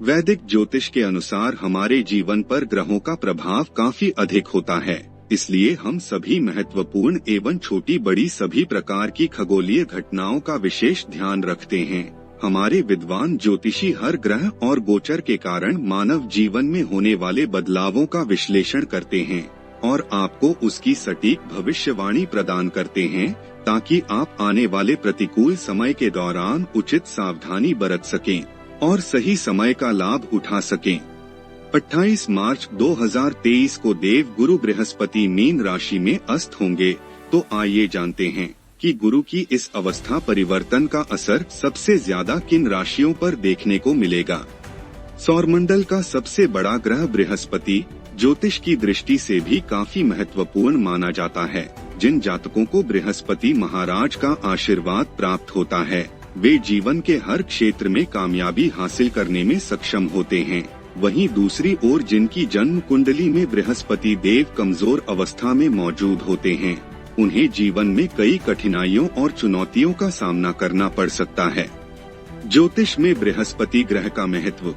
वैदिक ज्योतिष के अनुसार हमारे जीवन पर ग्रहों का प्रभाव काफी अधिक होता है, इसलिए हम सभी महत्वपूर्ण एवं छोटी बड़ी सभी प्रकार की खगोलीय घटनाओं का विशेष ध्यान रखते हैं। हमारे विद्वान ज्योतिषी हर ग्रह और गोचर के कारण मानव जीवन में होने वाले बदलावों का विश्लेषण करते हैं और आपको उसकी सटीक भविष्यवाणी प्रदान करते हैं, ताकि आप आने वाले प्रतिकूल समय के दौरान उचित सावधानी बरत सकें और सही समय का लाभ उठा सकें। 28 मार्च 2023 को देव गुरु बृहस्पति मीन राशि में अस्त होंगे, तो आइए जानते हैं कि गुरु की इस अवस्था परिवर्तन का असर सबसे ज्यादा किन राशियों पर देखने को मिलेगा। सौरमंडल का सबसे बड़ा ग्रह बृहस्पति ज्योतिष की दृष्टि से भी काफी महत्वपूर्ण माना जाता है। जिन जातकों को बृहस्पति महाराज का आशीर्वाद प्राप्त होता है, वे जीवन के हर क्षेत्र में कामयाबी हासिल करने में सक्षम होते हैं। वहीं दूसरी ओर जिनकी जन्म कुंडली में बृहस्पति देव कमजोर अवस्था में मौजूद होते हैं, उन्हें जीवन में कई कठिनाइयों और चुनौतियों का सामना करना पड़ सकता है। ज्योतिष में बृहस्पति ग्रह का महत्व।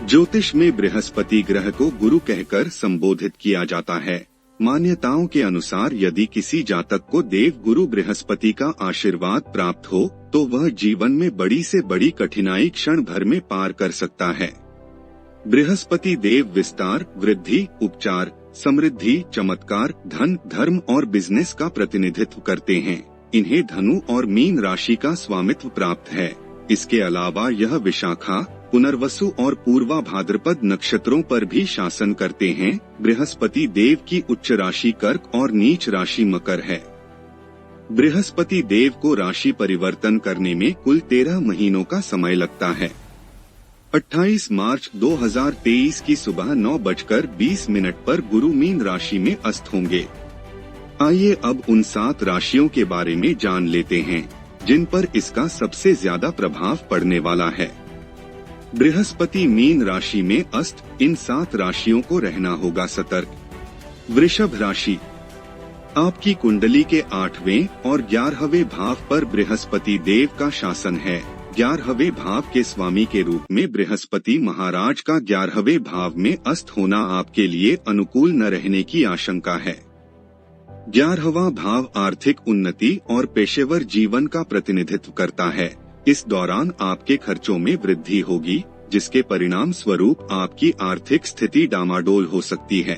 ज्योतिष में बृहस्पति ग्रह को गुरु कहकर संबोधित किया जाता है। मान्यताओं के अनुसार यदि किसी जातक को देव गुरु बृहस्पति का आशीर्वाद प्राप्त हो, तो वह जीवन में बड़ी से बड़ी कठिनाई क्षण भर में पार कर सकता है। बृहस्पति देव विस्तार, वृद्धि, उपचार, समृद्धि, चमत्कार, धन, धर्म और बिजनेस का प्रतिनिधित्व करते हैं। इन्हें धनु और मीन राशि का स्वामित्व प्राप्त है। इसके अलावा यह विशाखा, पुनर्वसु और पूर्वा भाद्रपद नक्षत्रों पर भी शासन करते हैं। बृहस्पति देव की उच्च राशि कर्क और नीच राशि मकर है। बृहस्पति देव को राशि परिवर्तन करने में कुल 13 महीनों का समय लगता है। 28 मार्च 2023 की सुबह 9:20 पर गुरु मीन राशि में अस्त होंगे। आइए अब उन 7 राशियों के बारे में जान लेते हैं जिन पर इसका सबसे ज्यादा प्रभाव पड़ने वाला है। बृहस्पति मीन राशि में अस्त, इन 7 राशियों को रहना होगा सतर्क। वृषभ राशि। आपकी कुंडली के 8वें और 11वें भाव पर बृहस्पति देव का शासन है। 11वें भाव के स्वामी के रूप में बृहस्पति महाराज का 11वें भाव में अस्त होना आपके लिए अनुकूल न रहने की आशंका है। 11वां भाव आर्थिक उन्नति और पेशेवर जीवन का प्रतिनिधित्व करता है। इस दौरान आपके खर्चों में वृद्धि होगी, जिसके परिणाम स्वरूप आपकी आर्थिक स्थिति डामाडोल हो सकती है।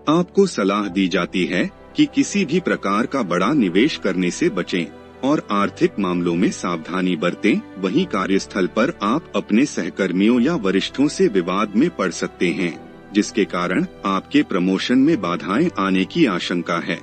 आपको सलाह दी जाती है कि किसी भी प्रकार का बड़ा निवेश करने से बचें और आर्थिक मामलों में सावधानी बरतें। वहीं कार्यस्थल पर आप अपने सहकर्मियों या वरिष्ठों से विवाद में पड़ सकते हैं, जिसके कारण आपके प्रमोशन में बाधाएं आने की आशंका है।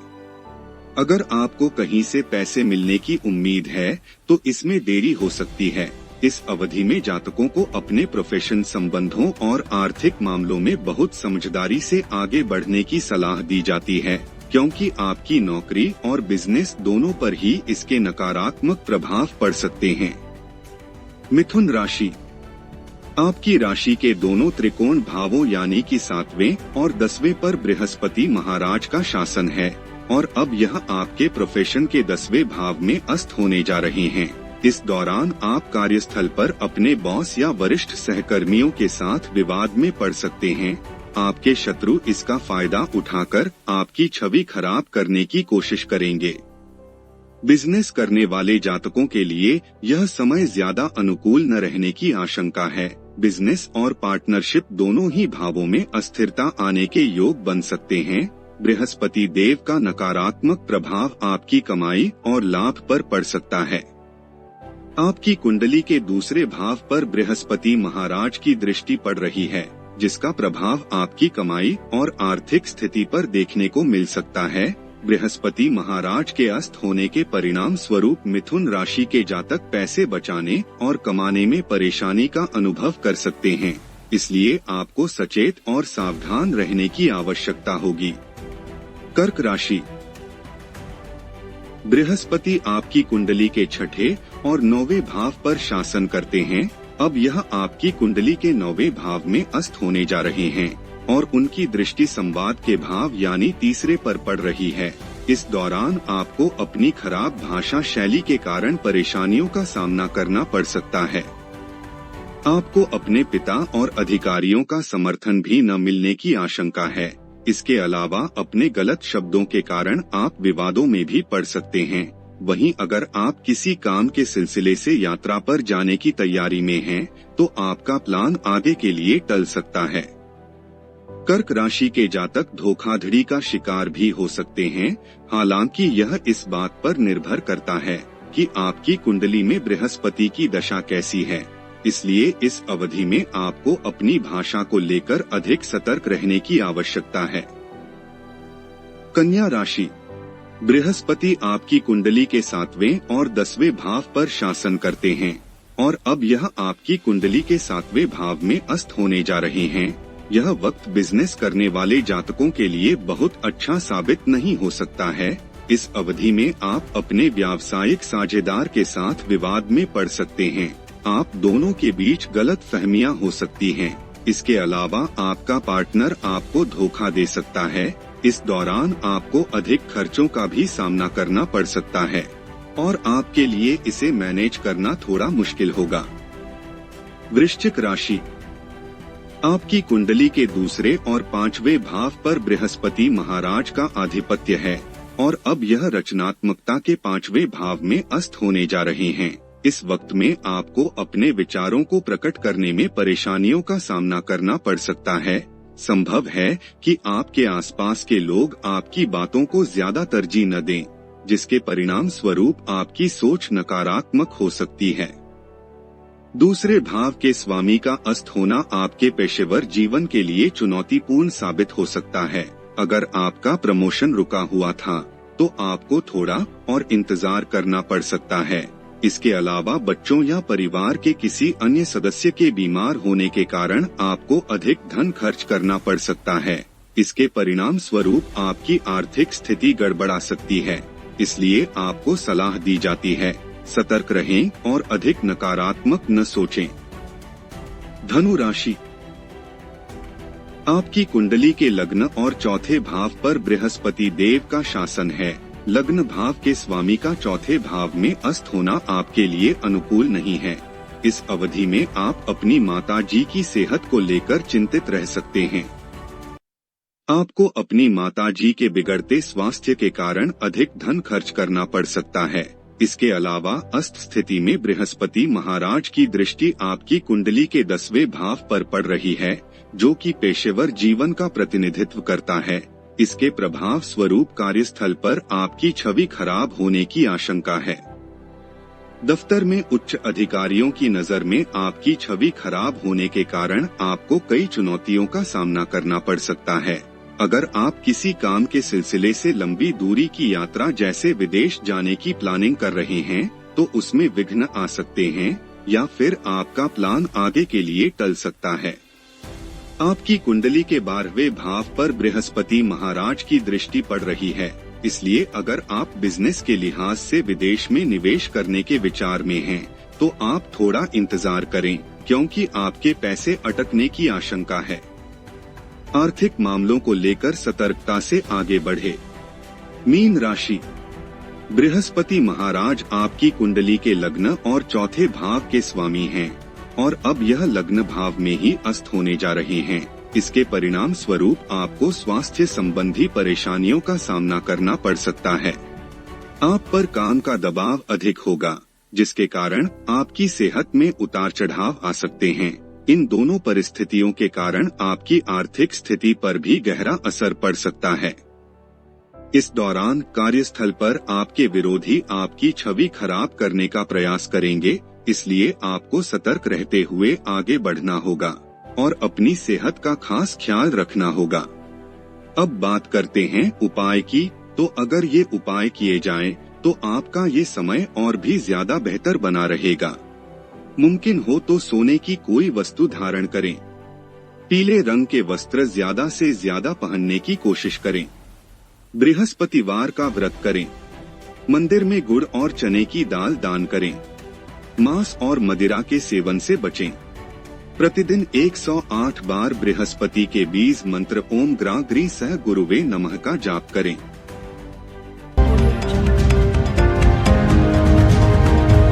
अगर आपको कहीं से पैसे मिलने की उम्मीद है, तो इसमें देरी हो सकती है। इस अवधि में जातकों को अपने प्रोफेशन संबंधों और आर्थिक मामलों में बहुत समझदारी से आगे बढ़ने की सलाह दी जाती है, क्योंकि आपकी नौकरी और बिजनेस दोनों पर ही इसके नकारात्मक प्रभाव पड़ सकते हैं। मिथुन राशि। आपकी राशि के दोनों त्रिकोण भावों यानी कि 7वें और 10वें पर बृहस्पति महाराज का शासन है और अब यह आपके प्रोफेशन के 10वें भाव में अस्त होने जा रहे हैं। इस दौरान आप कार्यस्थल पर अपने बॉस या वरिष्ठ सहकर्मियों के साथ विवाद में पड़ सकते हैं। आपके शत्रु इसका फायदा उठाकर आपकी छवि खराब करने की कोशिश करेंगे। बिजनेस करने वाले जातकों के लिए यह समय ज्यादा अनुकूल न रहने की आशंका है। बिजनेस और पार्टनरशिप दोनों ही भावों में अस्थिरता आने के योग बन सकते हैं। बृहस्पति देव का नकारात्मक प्रभाव आपकी कमाई और लाभ पर पड़ सकता है। आपकी कुंडली के दूसरे भाव पर बृहस्पति महाराज की दृष्टि पड़ रही है, जिसका प्रभाव आपकी कमाई और आर्थिक स्थिति पर देखने को मिल सकता है। बृहस्पति महाराज के अस्त होने के परिणाम स्वरूप मिथुन राशि के जातक पैसे बचाने और कमाने में परेशानी का अनुभव कर सकते हैं, इसलिए आपको सचेत और सावधान रहने की आवश्यकता होगी। कर्क राशि। बृहस्पति आपकी कुंडली के 6ठे और 9वें भाव पर शासन करते हैं। अब यह आपकी कुंडली के 9वें भाव में अस्त होने जा रहे हैं और उनकी दृष्टि संवाद के भाव यानी तीसरे पर पड़ रही है। इस दौरान आपको अपनी खराब भाषा शैली के कारण परेशानियों का सामना करना पड़ सकता है। आपको अपने पिता और अधिकारियों का समर्थन भी न मिलने की आशंका है। इसके अलावा अपने गलत शब्दों के कारण आप विवादों में भी पड़ सकते हैं। वहीं अगर आप किसी काम के सिलसिले से यात्रा पर जाने की तैयारी में हैं, तो आपका प्लान आगे के लिए टल सकता है। कर्क राशि के जातक धोखाधड़ी का शिकार भी हो सकते हैं। हालांकि यह इस बात पर निर्भर करता है कि आपकी कुंडली में बृहस्पति की दशा कैसी है। इसलिए इस अवधि में आपको अपनी भाषा को लेकर अधिक सतर्क रहने की आवश्यकता है। कन्या राशि। बृहस्पति आपकी कुंडली के 7वें और 10वें भाव पर शासन करते हैं और अब यह आपकी कुंडली के 7वें भाव में अस्त होने जा रहे हैं। यह वक्त बिजनेस करने वाले जातकों के लिए बहुत अच्छा साबित नहीं हो सकता है। इस अवधि में आप अपने व्यावसायिक साझेदार के साथ विवाद में पड़ सकते हैं। आप दोनों के बीच गलत फहमियां हो सकती हैं। इसके अलावा आपका पार्टनर आपको धोखा दे सकता है। इस दौरान आपको अधिक खर्चों का भी सामना करना पड़ सकता है और आपके लिए इसे मैनेज करना थोड़ा मुश्किल होगा। वृश्चिक राशि। आपकी कुंडली के 2 और 5वें भाव पर बृहस्पति महाराज का आधिपत्य है और अब यह रचनात्मकता के 5वें भाव में अस्त होने जा रहे हैं। इस वक्त में आपको अपने विचारों को प्रकट करने में परेशानियों का सामना करना पड़ सकता है। संभव है कि आपके आसपास के लोग आपकी बातों को ज्यादा तरजीह न दें, जिसके परिणाम स्वरूप आपकी सोच नकारात्मक हो सकती है। दूसरे भाव के स्वामी का अस्त होना आपके पेशेवर जीवन के लिए चुनौतीपूर्ण साबित हो सकता है। अगर आपका प्रमोशन रुका हुआ था, तो आपको थोड़ा और इंतजार करना पड़ सकता है। इसके अलावा बच्चों या परिवार के किसी अन्य सदस्य के बीमार होने के कारण आपको अधिक धन खर्च करना पड़ सकता है। इसके परिणाम स्वरूप आपकी आर्थिक स्थिति गड़बड़ा सकती है। इसलिए आपको सलाह दी जाती है, सतर्क रहें और अधिक नकारात्मक न सोचें। धनु राशि। आपकी कुंडली के लग्न और 4थे भाव पर बृहस्पति देव का शासन है। लग्न भाव के स्वामी का 4थे भाव में अस्त होना आपके लिए अनुकूल नहीं है। इस अवधि में आप अपनी माता जी की सेहत को लेकर चिंतित रह सकते हैं। आपको अपनी माता जी के बिगड़ते स्वास्थ्य के कारण अधिक धन खर्च करना पड़ सकता है। इसके अलावा अस्त स्थिति में बृहस्पति महाराज की दृष्टि आपकी कुंडली के 10वें भाव पर पड़ रही है, जो कि पेशेवर जीवन का प्रतिनिधित्व करता है। इसके प्रभाव स्वरूप कार्यस्थल पर आपकी छवि खराब होने की आशंका है। दफ्तर में उच्च अधिकारियों की नजर में आपकी छवि खराब होने के कारण आपको कई चुनौतियों का सामना करना पड़ सकता है। अगर आप किसी काम के सिलसिले से लंबी दूरी की यात्रा जैसे विदेश जाने की प्लानिंग कर रहे हैं, तो उसमें विघ्न आ सकते हैं या फिर आपका प्लान आगे के लिए टल सकता है। आपकी कुंडली के 12वें भाव पर बृहस्पति महाराज की दृष्टि पड़ रही है। इसलिए अगर आप बिजनेस के लिहाज से विदेश में निवेश करने के विचार में हैं, तो आप थोड़ा इंतजार करें, क्योंकि आपके पैसे अटकने की आशंका है। आर्थिक मामलों को लेकर सतर्कता से आगे बढ़े। मीन राशि। बृहस्पति महाराज आपकी कुंडली के लग्न और 4थे भाव के स्वामी हैं और अब यह लग्न भाव में ही अस्त होने जा रहे हैं। इसके परिणाम स्वरूप आपको स्वास्थ्य संबंधी परेशानियों का सामना करना पड़ सकता है। आप पर काम का दबाव अधिक होगा, जिसके कारण आपकी सेहत में उतार चढ़ाव आ सकते हैं। इन दोनों परिस्थितियों के कारण आपकी आर्थिक स्थिति पर भी गहरा असर पड़ सकता है। इस दौरान कार्यस्थल पर आपके विरोधी आपकी छवि खराब करने का प्रयास करेंगे, इसलिए आपको सतर्क रहते हुए आगे बढ़ना होगा और अपनी सेहत का खास ख्याल रखना होगा। अब बात करते हैं उपाय की, तो अगर ये उपाय किए जाएं, तो आपका ये समय और भी ज्यादा बेहतर बना रहेगा। मुमकिन हो तो सोने की कोई वस्तु धारण करें। पीले रंग के वस्त्र ज्यादा से ज्यादा पहनने की कोशिश करें। बृहस्पतिवार का व्रत करें। मंदिर में गुड़ और चने की दाल दान करें। मांस और मदिरा के सेवन से बचें। प्रतिदिन 108 बार बृहस्पति के बीज मंत्र ओम ग्राग्री सह गुरुवे नमः का जाप करें।